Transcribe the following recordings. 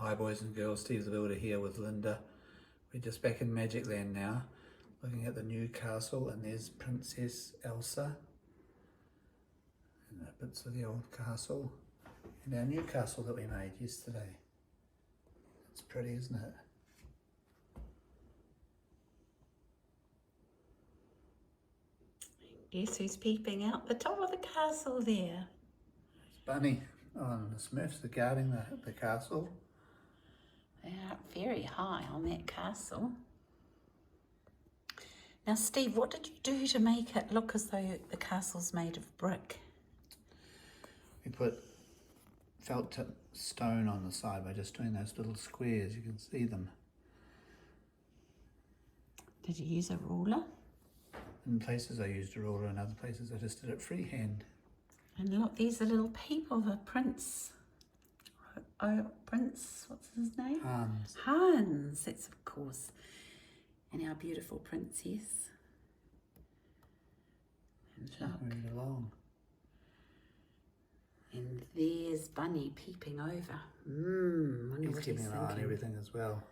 Hi boys and girls, Steve the Builder here with Linda. We're just back in Magic Land now, looking at the new castle, and there's Princess Elsa and the bits of the old castle and our new castle that we made yesterday. It's pretty, isn't it? Guess who's peeping out the top of the castle there? It's Bunny. Oh, and the Smurfs are guarding the castle. They're up very high on that castle. Now, Steve, what did you do to make it look as though the castle's made of brick? We put felt tip stone on the side by just doing those little squares. You can see them. Did you use a ruler? In places I used a ruler, in other places I just did it freehand. And look, these are little people of a prince. Oh, Prince, what's his name? Hans. Hans, that's of course. And our beautiful princess. And look. Moving along. And there's Bunny peeping over. Wonder He's what keeping he's an eye on thinking. everything as well.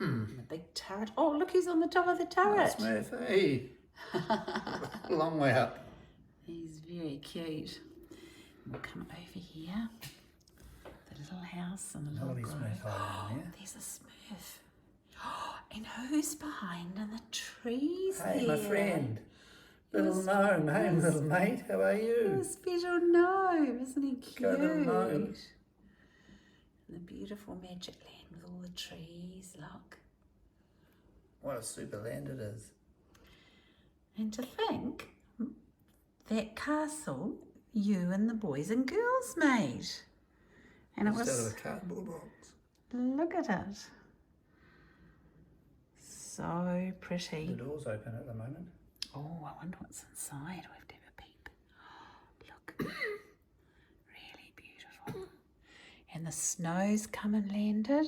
And the big turret. Oh, look who's on the top of the turret. Smurf, hey! A long way up. He's very cute. We'll come over here. The little house and the little Lovely grove. Smurf hiding in there. There's a Smurf. And who's behind in the trees Hey, there? my friend. Little gnome. Hey, little mate. How are A you? special gnome, isn't he cute? Go little gnome. The beautiful Magic Land with all the trees, look. What a super land it is. And to think, that castle you and the boys and girls made. And it Just out was, of a cardboard box. look at it. So pretty. The door's open at the moment. Oh, I wonder what's inside. We have to have a peep. Look. Really beautiful. And the snow's come and landed.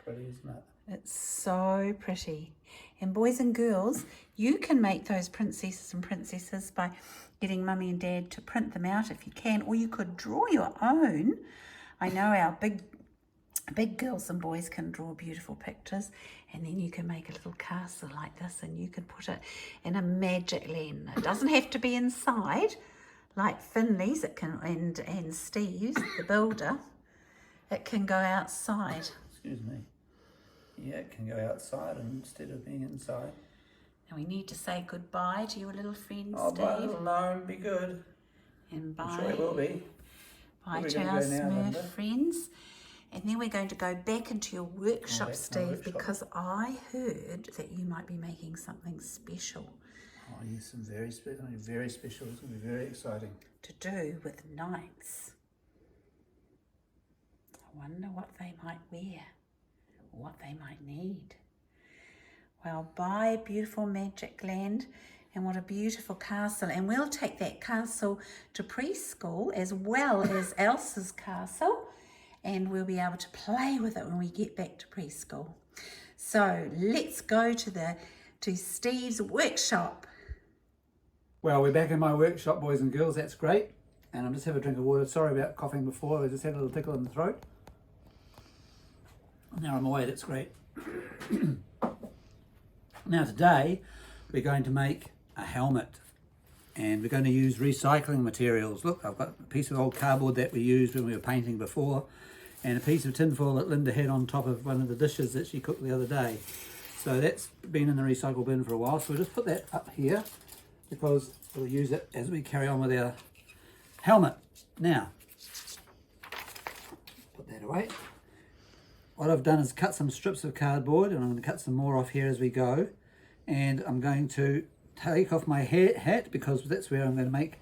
Pretty, isn't it? It's so pretty. And boys and girls, you can make those princesses and princesses by getting mummy and dad to print them out if you can, or you could draw your own. I know our big girls and boys can draw beautiful pictures, and then you can make a little castle like this, and you can put it in a Magic Land. It doesn't have to be inside like Finley's. It can and Steve's, the builder. It can go outside. Excuse me. Yeah, it can go outside instead of being inside. And we need to say goodbye to your little friend, Oh, Steve. bye, little gnome. Be good. And I'm bye. sure it will be. Bye Where to are we our gonna go now, Smurf Linda? friends. And then we're going to go back into your workshop, back to my Steve, workshop. because I heard that you might be making something special Oh, yes, some very special. Very special. It's going to be very exciting. to do with knights. I wonder what they might wear, or what they might need. Well, bye, beautiful Magic Land, and what a beautiful castle. And we'll take that castle to preschool as well as Elsa's castle, and we'll be able to play with it when we get back to preschool. So let's go to Steve's workshop. Well, we're back in my workshop, boys and girls. That's great. And I'm just having a drink of water. Sorry about coughing before. I just had a little tickle in the throat. Now I'm away. That's great. Now today we're going to make a helmet, and we're going to use recycling materials. Look, I've got a piece of old cardboard that we used when we were painting before, and a piece of tinfoil that Linda had on top of one of the dishes that she cooked the other day. So that's been in the recycle bin for a while. So we'll just put that up here because we'll use it as we carry on with our helmet. Now, put that away. What I've done is cut some strips of cardboard, and I'm going to cut some more off here as we go. And I'm going to take off my hat because that's where I'm going to make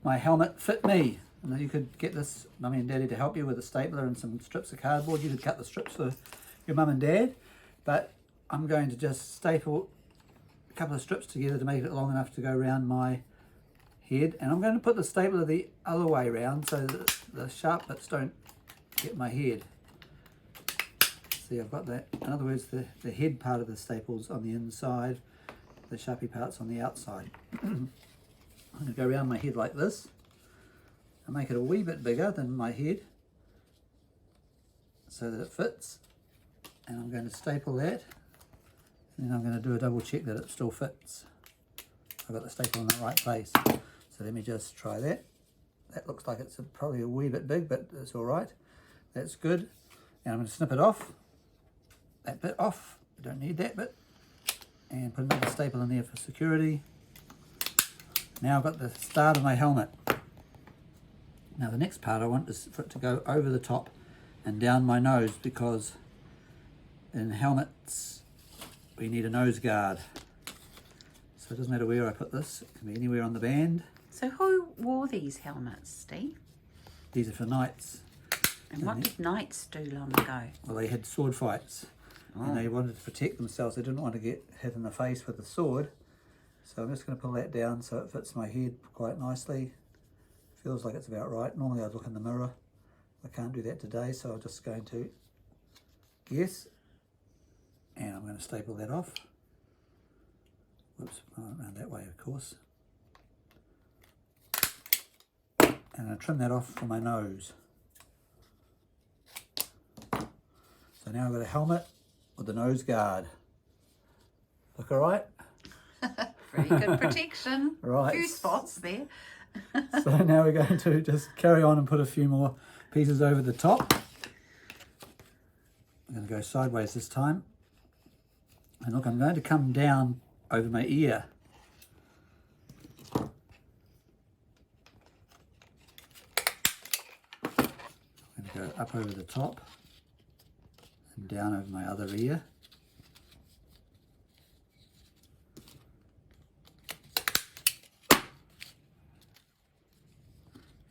my helmet fit me. And then you could get this mummy and daddy to help you with a stapler and some strips of cardboard. You could cut the strips for your mum and dad, but I'm going to just staple a couple of strips together to make it long enough to go around my head. And I'm going to put the stapler the other way around so that the sharp bits don't get my head. See, I've got that. In other words, the head part of the staple's on the inside, the sharpie part's on the outside. I'm going to go around my head like this and make it a wee bit bigger than my head. so that it fits, and I'm going to staple that, and then I'm going to do a double check that it still fits. I've got the staple in the right place. So let me just try that. That looks like it's probably a wee bit big, but it's all right. That's good. And I'm going to snip it off, that bit off. I don't need that bit. And put another staple in there for security. Now I've got the start of my helmet. Now the next part I want is for it to go over the top and down my nose, because in helmets we need a nose guard. So it doesn't matter where I put this, it can be anywhere on the band. So who wore these helmets, Steve? These are for knights. And what did knights do long ago? Well, they had sword fights and they wanted to protect themselves. They didn't want to get hit in the face with a sword. So I'm just going to pull that down so it fits my head quite nicely. Feels like it's about right. Normally I'd look in the mirror. I can't do that today, so I'm just going to guess. And I'm going to staple that off. Whoops, around that way, of course. And I trim that off from my nose. So now I've got a helmet with a nose guard. Look all right? Pretty good protection. Right. A few spots there. So now we're going to just carry on and put a few more pieces over the top. I'm going to go sideways this time. And look, I'm going to come down over my ear. I'm going to go up over the top and down over my other ear.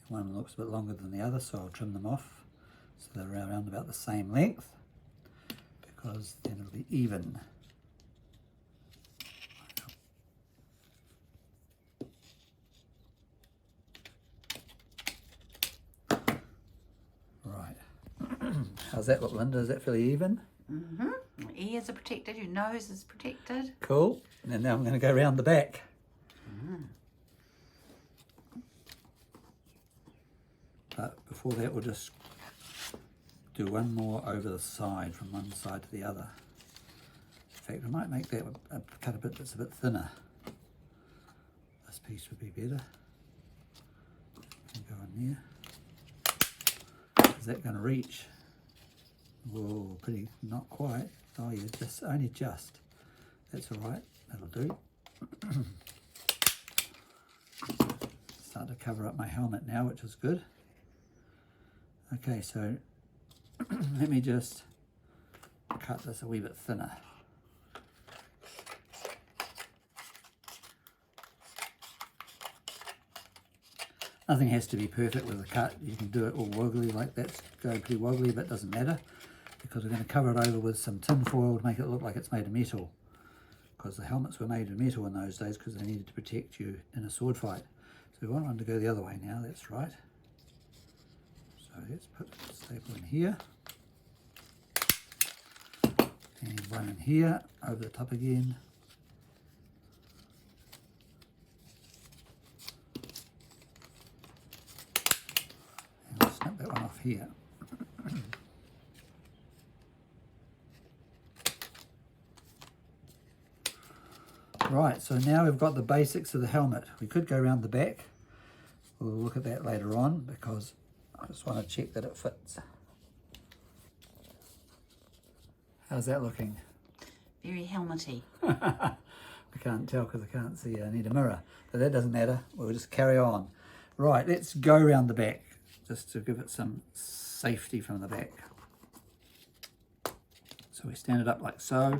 One looks a bit longer than the other, so I'll trim them off so they're around about the same length, because then it'll be even. Right. How's that look, Linda? Is that fairly even? Mm-hmm. Your ears are protected, your nose is protected. Cool. And now I'm going to go around the back. But before that, we'll just do one more over the side, from one side to the other. In fact, I might make that cut a bit that's a bit thinner. This piece would be better. Go in there. Is that going to reach? Whoa, pretty, not quite. Oh yeah, just only just. That's all right. That'll do. Start to cover up my helmet now, which is good. Okay, so let me just cut this a wee bit thinner. Nothing has to be perfect with a cut. You can do it all wobbly like that's going pretty wobbly, but it doesn't matter, because we're going to cover it over with some tin foil to make it look like it's made of metal, because the helmets were made of metal in those days because they needed to protect you in a sword fight. So we want one to go the other way now, that's right. So let's put the staple in here, and one in here, over the top again. And we'll snip that one off here. Right, so now we've got the basics of the helmet. We could go around the back. We'll look at that later on, because I just want to check that it fits. How's that looking? Very helmety. I can't tell because I can't see. I need a mirror, but that doesn't matter. We'll just carry on. Right, let's go around the back just to give it some safety from the back. So we stand it up like so.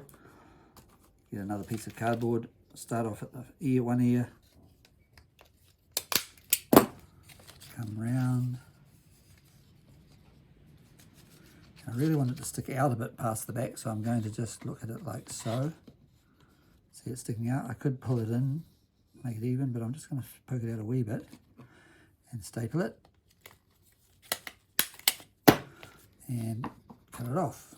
Get another piece of cardboard. Start off at the ear, one ear. Come round. I really want it to stick out a bit past the back, so I'm going to just look at it like so. See it sticking out? I could pull it in, make it even, but I'm just going to poke it out a wee bit and staple it and cut it off.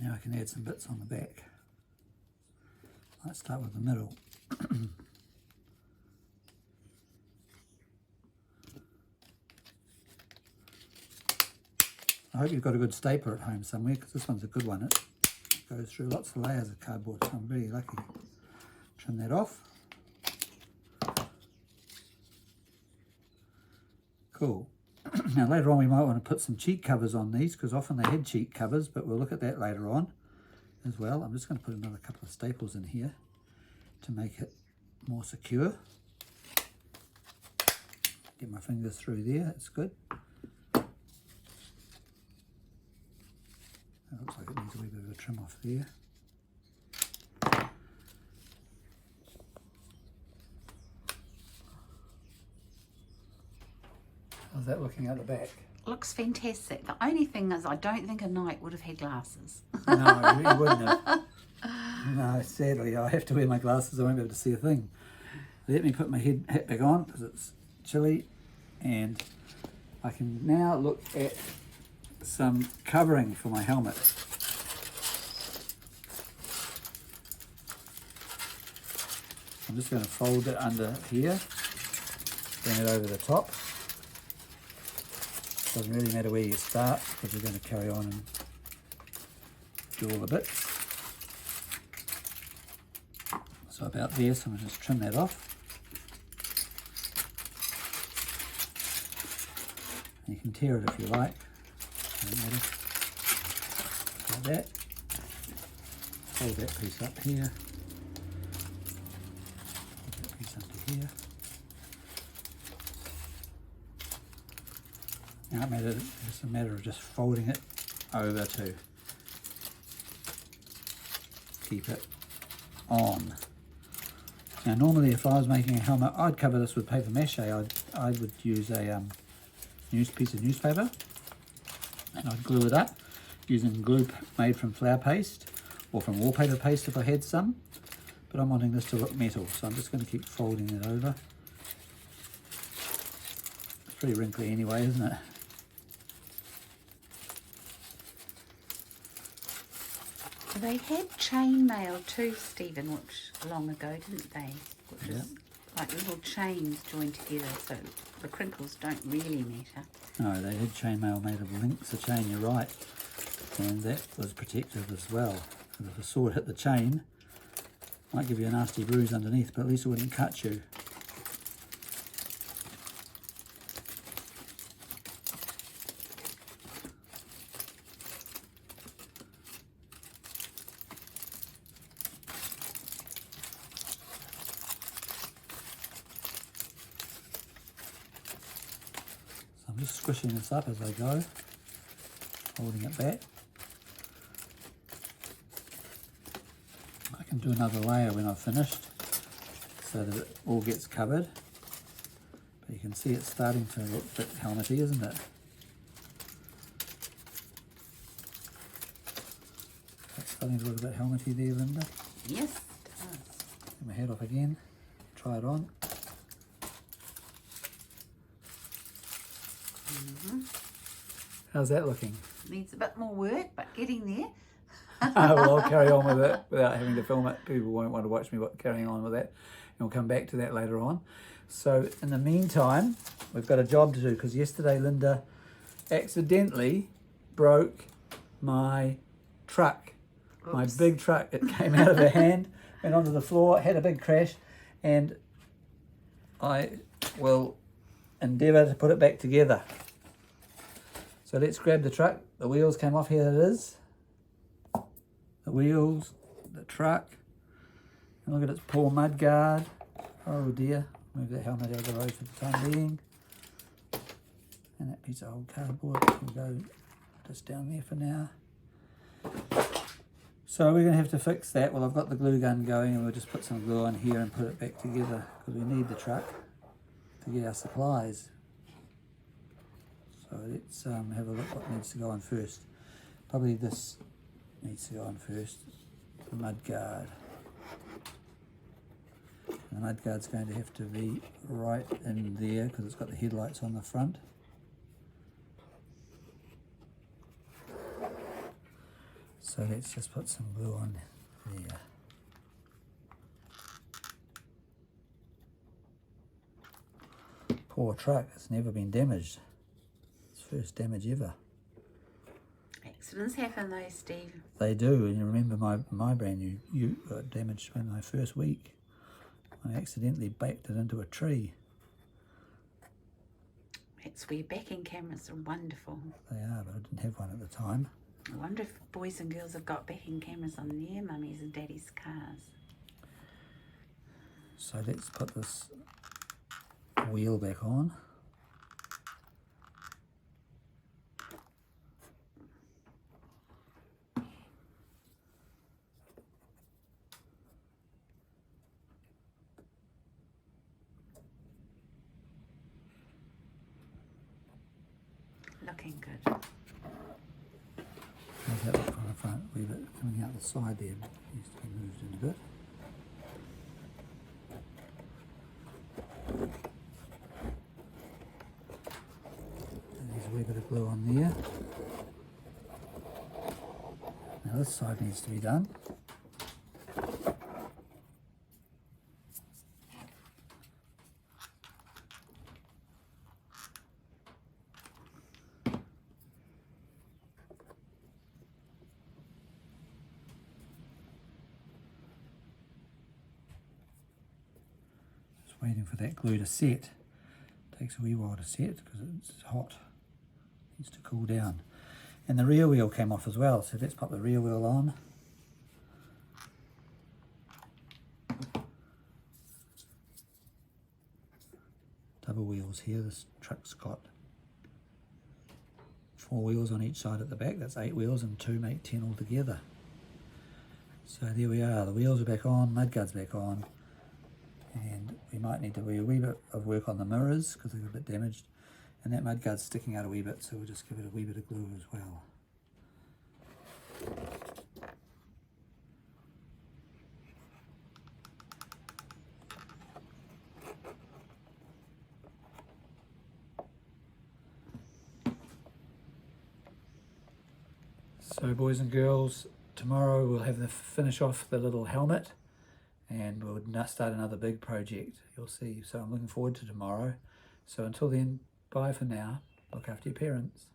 Now I can add some bits on the back. Let's start with the middle. I hope you've got a good stapler at home somewhere, because this one's a good one. It goes through lots of layers of cardboard, so I'm really lucky. Trim that off. Cool. Now later on we might want to put some cheek covers on these, because often they had cheek covers, but we'll look at that later on as well. I'm just going to put another couple of staples in here to make it more secure. Get my fingers through there, that's good. That looks like it needs a wee bit of a trim off there. How's that looking at the back? Looks fantastic. The only thing is I don't think a knight would have had glasses. No, you wouldn't have. No, sadly, I have to wear my glasses. I won't be able to see a thing. Let me put my hat back on because it's chilly, and I can now look at some covering for my helmet. I'm just going to fold it under here, bring it over the top. Doesn't really matter where you start because we're going to carry on and do all the bits. So about there, so I'm going to just trim that off. You can tear it if you like, doesn't matter. Like that. Fold that piece up here. Fold that piece under here. Now it's a matter of just folding it over to keep it on. Now normally if I was making a helmet, I'd cover this with paper mache. I would use a piece of newspaper and I'd glue it up using glue made from flour paste or from wallpaper paste if I had some. But I'm wanting this to look metal, so I'm just going to keep folding it over. It's pretty wrinkly anyway, isn't it? They had chainmail too, Stephen, which long ago, didn't they? Which is like little chains joined together, so the crinkles don't really matter. No, they had chainmail made of links of chain, you're right. And that was protective as well. Because if a sword hit the chain, it might give you a nasty bruise underneath, but at least it wouldn't cut you. I'm just squishing this up as I go, holding it back. I can do another layer when I've finished so that it all gets covered. But you can see it's starting to look a bit helmety, isn't it? That's starting to look a bit helmety there, Linda. Yes, it does. Get my hat off again, try it on. How's that looking? Needs a bit more work, but getting there. Well, I'll carry on with it without having to film it. People won't want to watch me carrying on with that. And we'll come back to that later on. So in the meantime, we've got a job to do because yesterday Linda accidentally broke my truck. Oops. My big truck. It came out of her hand, went onto the floor, had a big crash, and I will endeavour to put it back together. So let's grab the truck. The wheels came off, here it is. The wheels, the truck. And look at its poor mud guard. Oh dear. Move that helmet out of the road for the time being. And that piece of old cardboard will go just down there for now. So we're going to have to fix that. Well, I've got the glue gun going and we'll just put some glue on here and put it back together because we need the truck to get our supplies. So let's have a look what needs to go on first. Probably this needs to go on first, the mud guard. The mud guard's going to have to be right in there because it's got the headlights on the front. So let's just put some glue on there. Poor truck, it's never been damaged. First damage ever. Accidents happen though, Steve. They do, and you remember my brand new ute got damaged in my first week. I accidentally backed it into a tree. That's where backing cameras are wonderful. They are, but I didn't have one at the time. I wonder if boys and girls have got backing cameras on their mummies and daddies' cars. So let's put this wheel back on. Looking good. How's that look from the front? A wee bit coming out the side there. Needs to be moved in a bit. And there's a wee bit of glue on there. Now this side needs to be done. Waiting for that glue to set. Takes a wee while to set because it's hot. Needs to cool down. And the rear wheel came off as well, so let's pop the rear wheel on. Double wheels here. This truck's got 4 wheels on each side at the back. That's 8 wheels, and 2 make 10 altogether. So there we are. The wheels are back on, mudguard's back on. And we might need to do a wee bit of work on the mirrors because they're a bit damaged, and that mudguard's sticking out a wee bit, so we'll just give it a wee bit of glue as well. So boys and girls, tomorrow we'll have the finish off the little helmet, and we'll start another big project, you'll see. So I'm looking forward to tomorrow. So until then, bye for now. Look after your parents.